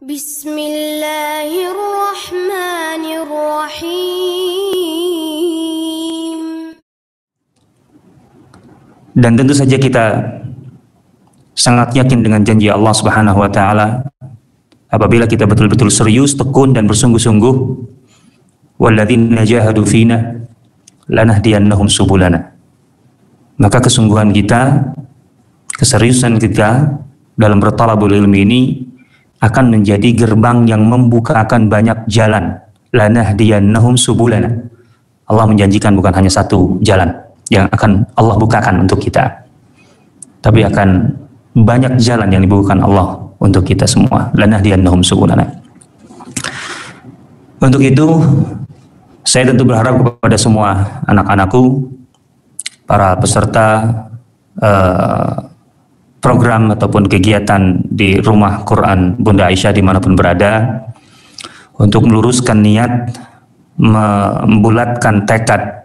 Bismillahirrahmanirrahim. Dan tentu saja kita sangat yakin dengan janji Allah Subhanahu wa taala apabila kita betul-betul serius, tekun dan bersungguh-sungguh, walladzina jahadu fina lanahdiyannahum subulana. Maka kesungguhan kita, keseriusan kita dalam bertalabul ilmi ini akan menjadi gerbang yang membukakan banyak jalan. Lanahdiyannahum subulana. Allah menjanjikan bukan hanya satu jalan yang akan Allah bukakan untuk kita, tapi akan banyak jalan yang dibukakan Allah untuk kita semua. Lanahdiyannahum subulana. Untuk itu, saya tentu berharap kepada semua anak-anakku, para peserta program ataupun kegiatan di Rumah Quran Bunda Aisyah dimanapun berada, untuk meluruskan niat, membulatkan tekad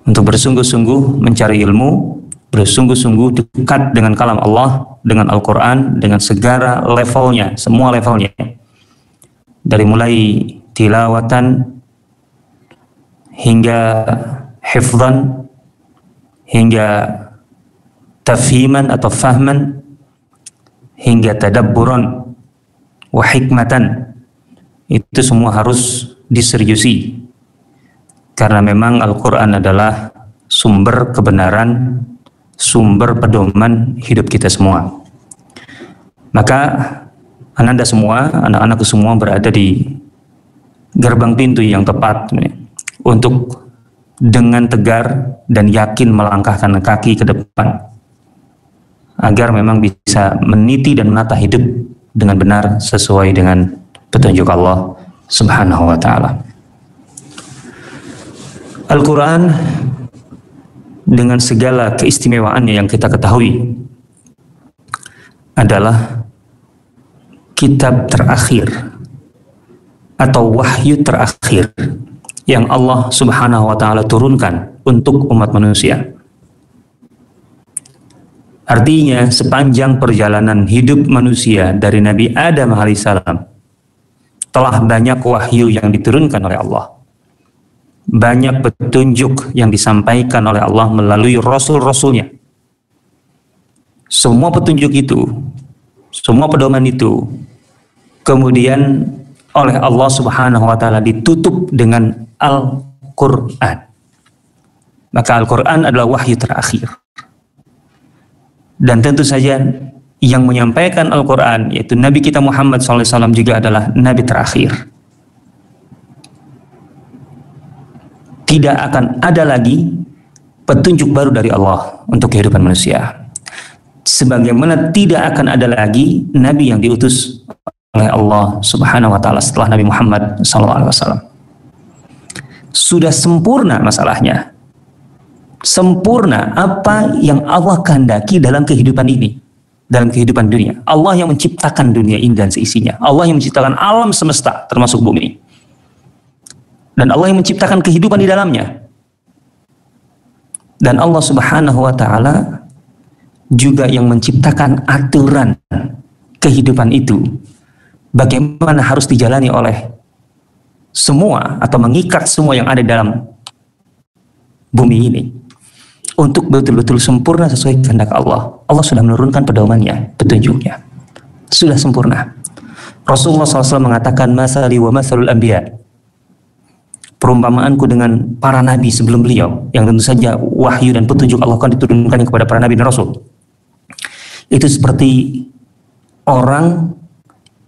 untuk bersungguh-sungguh mencari ilmu, bersungguh-sungguh dekat dengan kalam Allah, dengan Al-Quran, dengan segala levelnya, semua levelnya, dari mulai tilawatan hingga hifdzan, hingga tafhiman atau fahman, hingga tadabburan wa hikmatan. Itu semua harus diseriusi, karena memang Al-Quran adalah sumber kebenaran, sumber pedoman hidup kita semua. Maka ananda semua, anak-anakku semua berada di gerbang pintu yang tepat untuk dengan tegar dan yakin melangkahkan kaki ke depan, agar memang bisa meniti dan menata hidup dengan benar sesuai dengan petunjuk Allah Subhanahu wa taala. Al-Quran dengan segala keistimewaannya yang kita ketahui adalah kitab terakhir atau wahyu terakhir yang Allah Subhanahu wa taala turunkan untuk umat manusia. Artinya sepanjang perjalanan hidup manusia dari Nabi Adam alaihissalam telah banyak wahyu yang diturunkan oleh Allah. Banyak petunjuk yang disampaikan oleh Allah melalui rasul-rasulnya. Semua petunjuk itu, semua pedoman itu kemudian oleh Allah Subhanahu wa taala ditutup dengan Al-Quran. Maka Al-Quran adalah wahyu terakhir. Dan tentu saja yang menyampaikan Al-Quran, yaitu Nabi kita Muhammad SAW, juga adalah Nabi terakhir. Tidak akan ada lagi petunjuk baru dari Allah untuk kehidupan manusia, sebagaimana tidak akan ada lagi Nabi yang diutus oleh Allah Subhanahu wa taala setelah Nabi Muhammad SAW. Sudah sempurna masalahnya. Sempurna apa yang Allah kehendaki dalam kehidupan ini, dalam kehidupan dunia. Allah yang menciptakan dunia ini dan seisinya. Allah yang menciptakan alam semesta termasuk bumi. Dan Allah yang menciptakan kehidupan di dalamnya. Dan Allah Subhanahu wa taala juga yang menciptakan aturan kehidupan itu, bagaimana harus dijalani oleh semua atau mengikat semua yang ada dalam bumi ini untuk betul-betul sempurna sesuai kehendak Allah. Allah sudah menurunkan pedomannya, petunjuknya, sudah sempurna. Rasulullah SAW mengatakan, masali wa masalul anbiya, perumpamaanku dengan para nabi sebelum beliau, yang tentu saja wahyu dan petunjuk Allah akan diturunkan kepada para nabi dan rasul, itu seperti orang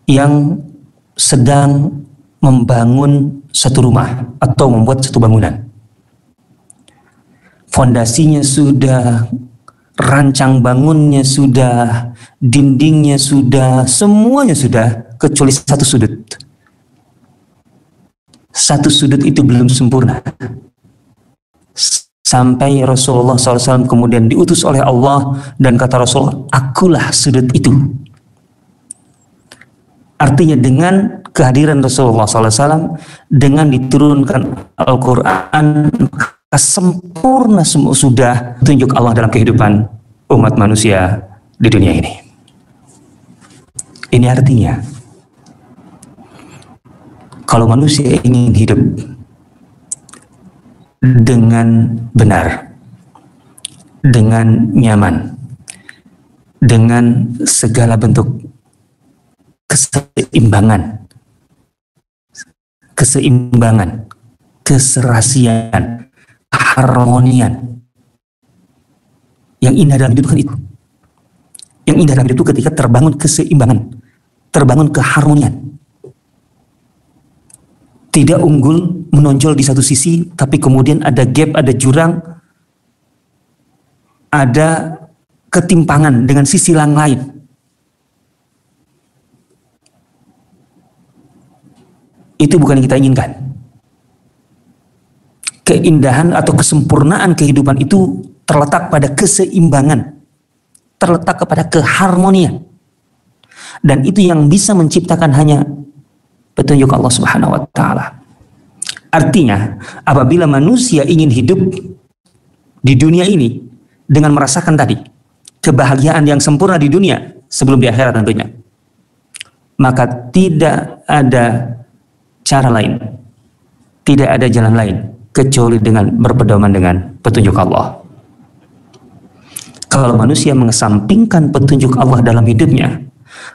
yang sedang membangun satu rumah atau membuat satu bangunan. Fondasinya sudah, rancang bangunnya sudah, dindingnya sudah, semuanya sudah, kecuali satu sudut. Satu sudut itu belum sempurna. Sampai Rasulullah SAW kemudian diutus oleh Allah dan kata Rasulullah, akulah sudut itu. Artinya dengan kehadiran Rasulullah SAW, dengan diturunkan Al-Quran, sempurna semua sudah tunjuk Allah dalam kehidupan umat manusia di dunia ini. Ini artinya Kalau manusia ingin hidup dengan benar, dengan nyaman, dengan segala bentuk keseimbangan, keserasian, keharmonian. Yang indah dalam hidup kan itu. Yang indah dalam hidup itu ketika terbangun keseimbangan, terbangun keharmonian. Tidak unggul menonjol di satu sisi, tapi kemudian ada gap, ada jurang, ada ketimpangan dengan sisi yang lain. Itu bukan yang kita inginkan. Keindahan atau kesempurnaan kehidupan itu terletak pada keseimbangan, terletak kepada keharmonian. Dan itu yang bisa menciptakan hanya petunjuk Allah Subhanahu wa taala. Artinya, apabila manusia ingin hidup di dunia ini dengan merasakan tadi kebahagiaan yang sempurna di dunia sebelum di akhirat tentunya, maka tidak ada cara lain, tidak ada jalan lain kecuali dengan berpedoman dengan petunjuk Allah. Kalau manusia mengesampingkan petunjuk Allah dalam hidupnya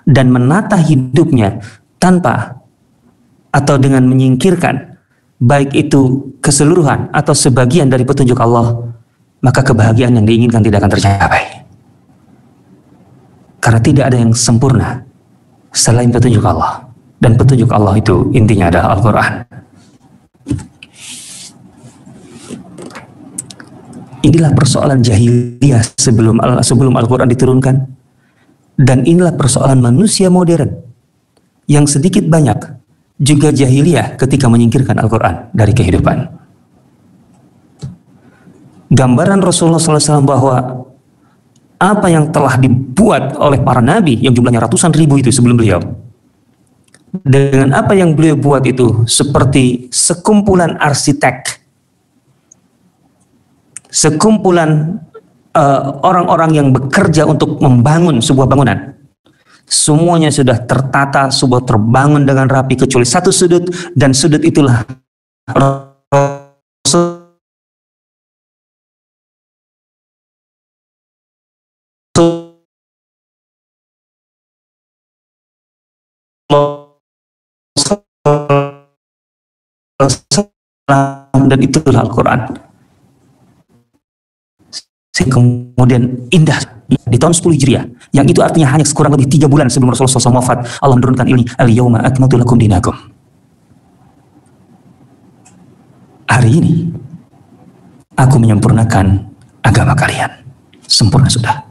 dan menata hidupnya tanpa atau dengan menyingkirkan baik itu keseluruhan atau sebagian dari petunjuk Allah, maka kebahagiaan yang diinginkan tidak akan tercapai. Karena tidak ada yang sempurna selain petunjuk Allah. Dan petunjuk Allah itu intinya adalah Al-Quran. Inilah persoalan jahiliyah sebelum Al-Quran diturunkan. Dan inilah persoalan manusia modern yang sedikit banyak juga jahiliyah ketika menyingkirkan Al-Quran dari kehidupan. Gambaran Rasulullah SAW bahwa apa yang telah dibuat oleh para nabi yang jumlahnya ratusan ribu itu sebelum beliau, dengan apa yang beliau buat itu seperti sekumpulan arsitek, sekumpulan orang-orang yang bekerja untuk membangun sebuah bangunan. Semuanya sudah tertata, sebuah terbangun dengan rapi kecuali satu sudut, dan sudut itulah dan itulah Al-Quran. Kemudian indah di tahun 10 Hijriah, yang itu artinya hanya kurang lebih 3 bulan sebelum Rasulullah SAW wafat, Allah menurunkan ini, al-yawma akmaltu lakum dinakum. Hari ini aku menyempurnakan agama kalian. Sempurna sudah.